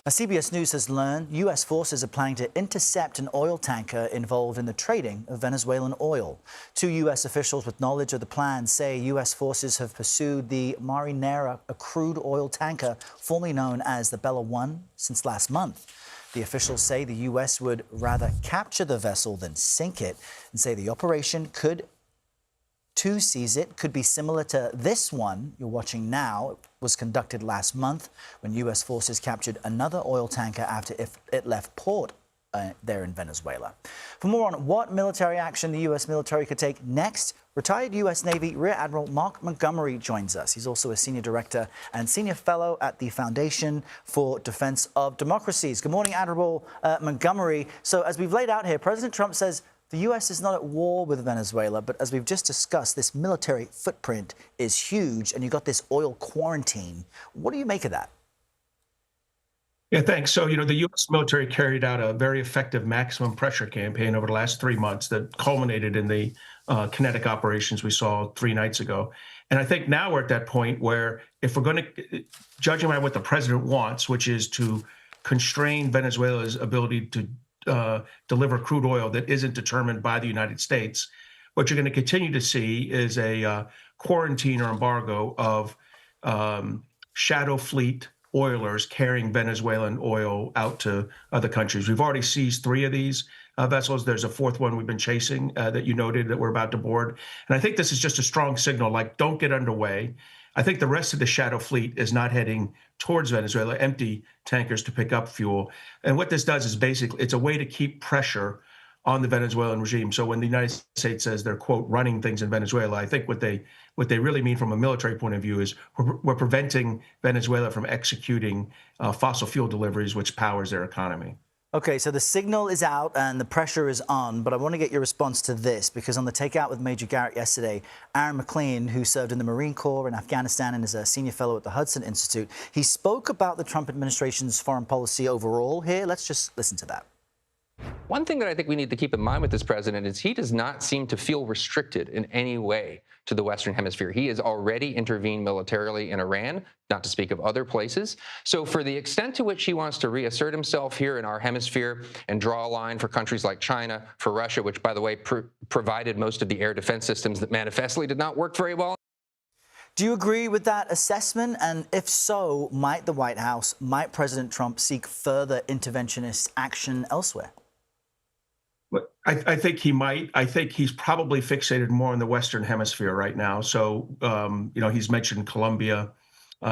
Now, CBS News has learned U.S. forces are planning to intercept an oil tanker involved in the trading of Venezuelan oil. Two U.S. officials with knowledge of the plan say U.S. forces have pursued the Marinera, a crude oil tanker formerly known as the Bella One, since last month. The officials say the U.S. would rather capture the vessel than sink it, and say the operation to seize it could be similar to this one you're watching now. It was conducted last month when U.S. forces captured another oil tanker after it left port there in Venezuela. For more on what military action the U.S. military could take next, retired U.S. Navy Rear Admiral Mark Montgomery joins us. He's also a senior director and senior fellow at the Foundation for Defense of Democracies. Good morning, Admiral Montgomery. So as we've laid out here, President Trump says the U.S. is not at war with Venezuela, but as we've just discussed, this military footprint is huge, and you've got this oil quarantine. What do you make of that? Yeah, thanks. So, the U.S. military carried out a very effective maximum pressure campaign over the last 3 months that culminated in the kinetic operations we saw 3 nights ago. And I think now we're at that point where if we're going to, judging by what the president wants, which is to constrain Venezuela's ability to deliver crude oil that isn't determined by the United States, what you're going to continue to see is a quarantine or embargo of shadow fleet oilers carrying Venezuelan oil out to other countries. We've already seized 3 of these vessels. There's a 4th one we've been chasing that you noted that we're about to board. And I think this is just a strong signal, like, don't get underway. I think the rest of the shadow fleet is not heading towards Venezuela, empty tankers to pick up fuel. And what this does is basically, it's a way to keep pressure on the Venezuelan regime. So when the United States says they're, quote, running things in Venezuela, I think what they really mean from a military point of view is we're preventing Venezuela from executing fossil fuel deliveries, which powers their economy. Okay, so the signal is out and the pressure is on, but I want to get your response to this, because on the Takeout with Major Garrett yesterday, Aaron McLean, who served in the Marine Corps in Afghanistan and is a senior fellow at the Hudson Institute, he spoke about the Trump administration's foreign policy overall here. Let's just listen to that. One thing that I think we need to keep in mind with this president is he does not seem to feel restricted in any way to the Western Hemisphere. He has already intervened militarily in Iran, not to speak of other places. So for the extent to which he wants to reassert himself here in our hemisphere and draw a line for countries like China, for Russia, which, by the way, provided most of the air defense systems that manifestly did not work very well. Do you agree with that assessment? And if so, might the White House, might President Trump seek further interventionist action elsewhere? I think he might. I think he's probably fixated more on the Western Hemisphere right now. So, he's mentioned Colombia.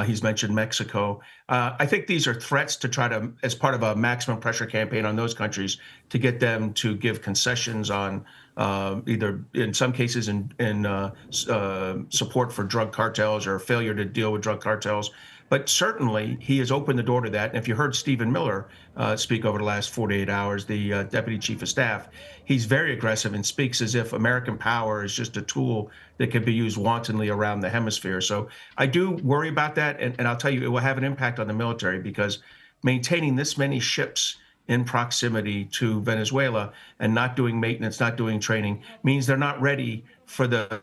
He's mentioned Mexico. I think these are threats to try to, as part of a maximum pressure campaign on those countries, to get them to give concessions on either, in some cases, in support for drug cartels or failure to deal with drug cartels. But certainly, he has opened the door to that. And if you heard Stephen Miller speak over the last 48 hours, the deputy chief of staff, he's very aggressive and speaks as if American power is just a tool that can be used wantonly around the hemisphere. So I do worry about that. And I'll tell you, it will have an impact on the military, because maintaining this many ships in proximity to Venezuela and not doing maintenance, not doing training, means they're not ready for the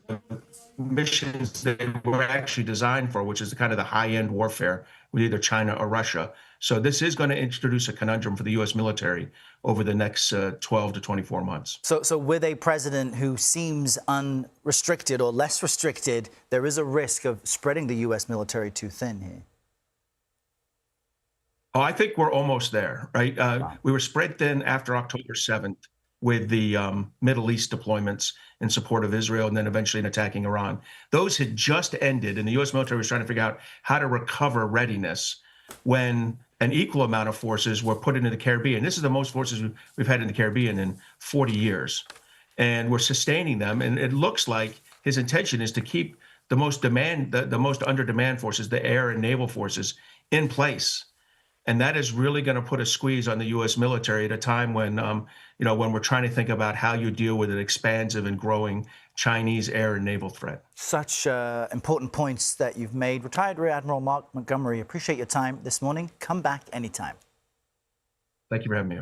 missions they were actually designed for, which is kind of the high-end warfare with either China or Russia. So this is going to introduce a conundrum for the U.S. military over the next 12 to 24 months. So with a president who seems unrestricted or less restricted, there is a risk of spreading the U.S. military too thin here. Oh, I think we're almost there, right? Wow. We were spread thin after October 7th with the Middle East deployments in support of Israel and then eventually in attacking Iran. Those had just ended, and the U.S. military was trying to figure out how to recover readiness when an equal amount of forces were put into the Caribbean. This is the most forces we've had in the Caribbean in 40 years. And we're sustaining them, and it looks like his intention is to keep the most under-demand forces, the air and naval forces, in place. And that is really going to put a squeeze on the U.S. military at a time when, when we're trying to think about how you deal with an expansive and growing Chinese air and naval threat. Such important points that you've made. Retired Rear Admiral Mark Montgomery, appreciate your time this morning. Come back anytime. Thank you for having me.